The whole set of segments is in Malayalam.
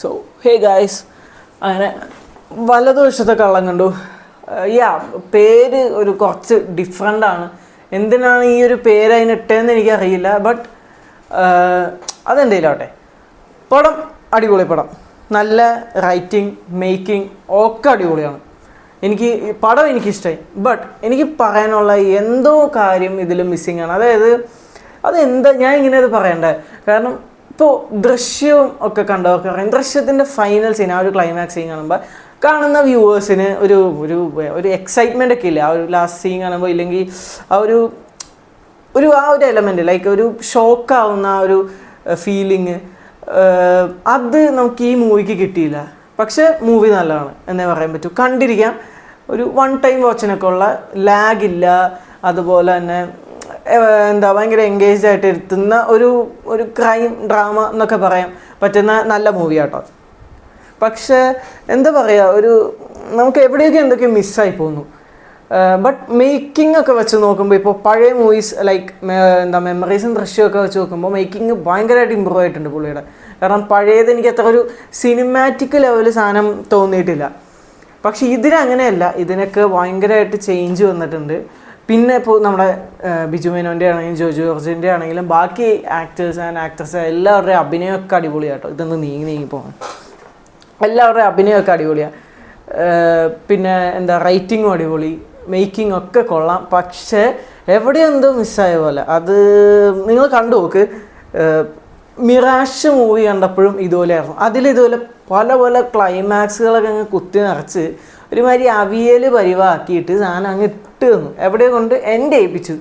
സോ ഹേ ഗായ്സ്, അങ്ങനെ വലതുവശത്തെ കള്ളം കണ്ടു. പേര് ഒരു കുറച്ച് ഡിഫറെൻ്റാണ്. എന്തിനാണ് ഈ ഒരു പേര് അതിനിട്ടതെന്ന് എനിക്കറിയില്ല. ബട്ട് അതെന്തേലും ആവട്ടെ, പടം അടിപൊളി പടം. നല്ല റൈറ്റിംഗ്, മേക്കിംഗ് ഒക്കെ അടിപൊളിയാണ്. പടം എനിക്കിഷ്ടമായി. ബട്ട് എനിക്ക് പറയാനുള്ള എന്തോ കാര്യം ഇതിൽ മിസ്സിങ് ആണ്. അതായത് അതെന്താ ഞാൻ ഇങ്ങനെ അത് പറയണ്ടേ, കാരണം ഇപ്പോൾ ദൃശ്യവും ഒക്കെ കണ്ടവർക്ക് അറിയാം. ദൃശ്യത്തിൻ്റെ ഫൈനൽ സീൻ, ആ ഒരു ക്ലൈമാക്സ് സീൻ കാണുമ്പോൾ കാണുന്ന വ്യൂവേഴ്സിന് ഒരു ഒരു ഒരു എക്സൈറ്റ്മെൻ്റ് ഒക്കെ ഇല്ല ആ ഒരു ലാസ്റ്റ് സീൻ കാണുമ്പോൾ. ഇല്ലെങ്കിൽ ആ ഒരു എലമെൻറ്റ്, ലൈക്ക് ഒരു ഷോക്കാവുന്ന ആ ഒരു ഫീലിങ്, അത് നമുക്ക് ഈ മൂവിക്ക് കിട്ടിയില്ല. പക്ഷേ മൂവി നല്ലതാണ് എന്നേ പറയാൻ പറ്റൂ. കണ്ടിരിക്കാം, ഒരു വൺ ടൈം വാച്ചിനൊക്കെ ഉള്ള ലാഗില്ല. അതുപോലെ തന്നെ ഭയങ്കര എൻഗേജ്ഡ് ആയിട്ട് ഇരുത്തുന്ന ഒരു ക്രൈം ഡ്രാമ എന്നൊക്കെ പറയാൻ പറ്റുന്ന നല്ല മൂവിയാട്ടോ. പക്ഷേ എന്താ പറയുക, നമുക്ക് എവിടെയൊക്കെ എന്തൊക്കെയോ മിസ്സായി പോകുന്നു. ബട്ട് മേക്കിംഗ് ഒക്കെ വെച്ച് നോക്കുമ്പോൾ ഇപ്പോൾ പഴയ മൂവീസ് ലൈക്ക് മെമ്മറീസും ദൃശ്യമൊക്കെ വെച്ച് നോക്കുമ്പോൾ മേക്കിംഗ് ഭയങ്കരമായിട്ട് ഇമ്പ്രൂവ് ആയിട്ടുണ്ട് പുള്ളിയുടെ. കാരണം പഴയത് എനിക്ക് അത്ര ഒരു സിനിമാറ്റിക് ലെവൽ സാധനം തോന്നിയിട്ടില്ല. പക്ഷെ ഇതിനങ്ങനെയല്ല, ഇതിനൊക്കെ ഭയങ്കരമായിട്ട് ചേഞ്ച് വന്നിട്ടുണ്ട്. പിന്നെ ഇപ്പോൾ നമ്മുടെ ബിജു മേനോൻ്റെ ആണെങ്കിലും ജോജു ജോർജിൻ്റെ ആണെങ്കിലും ബാക്കി ആക്ടേഴ്സ് ആൻഡ് ആക്ട്രസ് എല്ലാവരുടെയും അഭിനയമൊക്കെ അടിപൊളിയാട്ടോ. ഇതൊന്ന് നീങ്ങി പോകാൻ എല്ലാവരുടെയും അഭിനയമൊക്കെ അടിപൊളിയാണ്. പിന്നെ റൈറ്റിങ്ങും അടിപൊളി, മേക്കിംഗ് ഒക്കെ കൊള്ളാം. പക്ഷേ എവിടെയെന്തോ മിസ്സായ പോലെ. അത് നിങ്ങൾ കണ്ടു നോക്ക്. Mirage movie കണ്ടപ്പോഴും ഇതുപോലെയായിരുന്നു. അതിലിതുപോലെ പല പല ക്ലൈമാക്സുകളൊക്കെ അങ്ങ് കുത്തി നിറച്ച് ഒരുമാതിരി അവിയൽ പരിവാക്കിയിട്ട് സാധനം അങ്ങ് ഇട്ട് തന്നു. എവിടെയോ കൊണ്ട് എൻ്റെ ഏൽപ്പിച്ചു,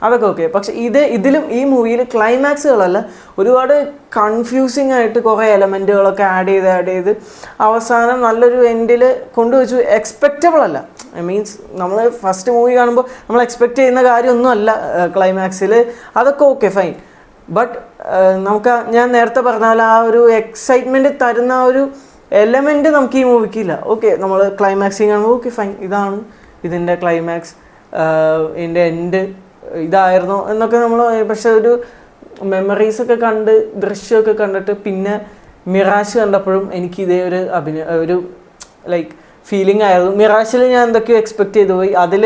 അതൊക്കെ ഓക്കെ. പക്ഷെ ഇതിലും ഈ മൂവിയിൽ ക്ലൈമാക്സുകളല്ല, ഒരുപാട് കൺഫ്യൂസിങ് ആയിട്ട് കുറേ എലമെൻറ്റുകളൊക്കെ ആഡ് ചെയ്ത് അവസാനം നല്ലൊരു എൻഡിൽ കൊണ്ടുവച്ചു. എക്സ്പെക്റ്റബിൾ അല്ല, മീൻസ് നമ്മൾ ഫസ്റ്റ് മൂവി കാണുമ്പോൾ നമ്മൾ എക്സ്പെക്റ്റ് ചെയ്യുന്ന കാര്യമൊന്നും അല്ല ക്ലൈമാക്സിൽ. അതൊക്കെ ഓക്കെ, ഫൈൻ. ബട്ട് ഞാൻ നേരത്തെ പറഞ്ഞ പോലെ ആ ഒരു എക്സൈറ്റ്മെൻറ്റ് തരുന്ന ആ ഒരു എലമെൻറ്റ് നമുക്ക് ഈ മൂവിക്കില്ല. ഓക്കെ, നമ്മൾ ക്ലൈമാക്സിങ് കാണുമ്പോൾ ഓക്കെ ഫൈൻ, ഇതാണ് ഇതിൻ്റെ ക്ലൈമാക്സ്, ഇതിൻ്റെ എൻഡ് ഇതായിരുന്നു എന്നൊക്കെ നമ്മൾ. പക്ഷെ ഒരു മെമ്മറീസൊക്കെ കണ്ട് ദൃശ്യമൊക്കെ കണ്ടിട്ട് പിന്നെ മിറാഷ് കണ്ടപ്പോഴും എനിക്ക് ഇതേ ഒരു ലൈക്ക് ഫീലിംഗ് ആയിരുന്നു. മിറാഷിൽ ഞാൻ എന്തൊക്കെയോ എക്സ്പെക്റ്റ് ചെയ്തു പോയി. അതിൽ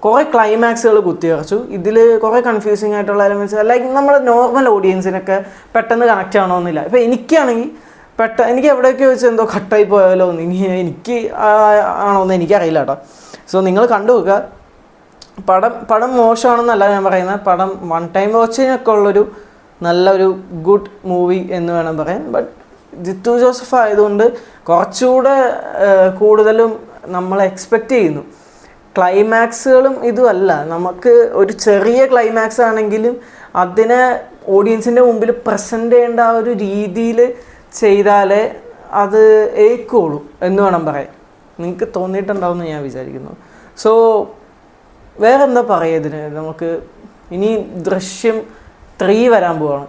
കുറേ ക്ലൈമാക്സുകൾ കുത്തിവരച്ചു. ഇതിൽ കുറേ കൺഫ്യൂസിങ് ആയിട്ടുള്ള എലമെൻറ്റ്സ്, ലൈക്ക് നമ്മുടെ നോർമൽ ഓഡിയൻസിനൊക്കെ പെട്ടെന്ന് കണക്റ്റ് ആവണമെന്നില്ല. ഇപ്പോൾ എനിക്കാണെങ്കിൽ എനിക്ക് എവിടെയൊക്കെ വെച്ച് എന്തോ കട്ടായി പോയാലോ എനിക്ക് ആണോന്ന് എനിക്കറിയില്ല കേട്ടോ. സോ നിങ്ങൾ കണ്ടു നോക്കുക. പടം മോശമാണെന്നല്ല ഞാൻ പറയുന്നത്. പടം വൺ ടൈം വാച്ചിനൊക്കെ ഉള്ളൊരു നല്ലൊരു ഗുഡ് മൂവി എന്ന് വേണം പറയാൻ. ബട്ട് ജിത്തു ജോസഫ് ആയതുകൊണ്ട് കുറച്ചുകൂടെ കൂടുതലും നമ്മൾ എക്സ്പെക്റ്റ് ചെയ്യുന്നു. ക്ലൈമാക്സുകളും ഇതുമല്ല, നമുക്ക് ഒരു ചെറിയ ക്ലൈമാക്സ് ആണെങ്കിലും അതിനെ ഓഡിയൻസിൻ്റെ മുമ്പിൽ പ്രസൻറ്റ് ചെയ്യേണ്ട ആ ഒരു രീതിയിൽ ചെയ്താലേ അത് ഏക്കുള്ളൂ എന്ന് വേണം പറയാൻ. നിങ്ങൾക്ക് തോന്നിയിട്ടുണ്ടാവുമെന്ന് ഞാൻ വിചാരിക്കുന്നു. സോ വേറെ എന്താ പറയുക ഇതിന്, നമുക്ക് ഇനി ദൃശ്യം 3 വരാൻ പോവാണ്.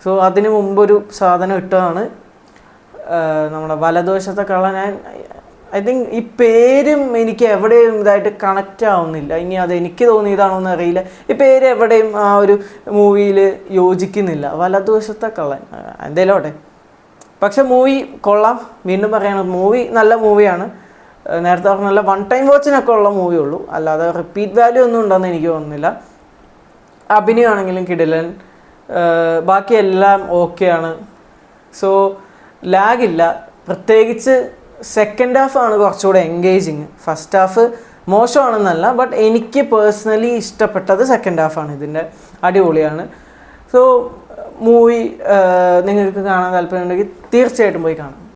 സോ അതിന് മുമ്പൊരു സാധനം ഇട്ടതാണ് നമ്മുടെ വലതുവശത്തെ കള്ളൻ. ഐ തിങ്ക് ഈ പേരും എനിക്ക് എവിടെയും ഇതായിട്ട് കണക്റ്റ് ആവുന്നില്ല. ഇനി അത് എനിക്ക് തോന്നിയതാണോ എന്ന് അറിയില്ല. ഈ പേര് എവിടെയും ആ ഒരു മൂവിയിൽ യോജിക്കുന്നില്ല. വലതുവശത്തെ കള്ളൻ എന്തേലും ആവട്ടെ. പക്ഷെ മൂവി കൊള്ളാം. വീണ്ടും പറയണം, മൂവി നല്ല മൂവിയാണ്. നേരത്തെ പറഞ്ഞല്ല, വൺ ടൈം വാച്ചിനൊക്കെ ഉള്ള മൂവിയുള്ളൂ, അല്ലാതെ റിപ്പീറ്റ് വാല്യൂ ഒന്നും ഉണ്ടെന്ന് എനിക്ക് തോന്നുന്നില്ല. അഭിനയമാണെങ്കിലും കിടിലൻ, ബാക്കിയെല്ലാം ഓക്കെയാണ്. സോ ലാഗില്ല. പ്രത്യേകിച്ച് സെക്കൻഡ് ഹാഫ് ആണ് കുറച്ചുകൂടെ എൻഗേജിങ്. ഫസ്റ്റ് ഹാഫ് മോശമാണെന്നല്ല, ബട്ട് എനിക്ക് പേഴ്സണലി ഇഷ്ടപ്പെട്ടത് സെക്കൻഡ് ഹാഫാണ്. ഇതിൻ്റെ അടിപൊളിയാണ്. സോ മൂവി നിങ്ങൾക്ക് കാണാൻ താല്പര്യമുണ്ടെങ്കിൽ തീർച്ചയായിട്ടും പോയി കാണാം.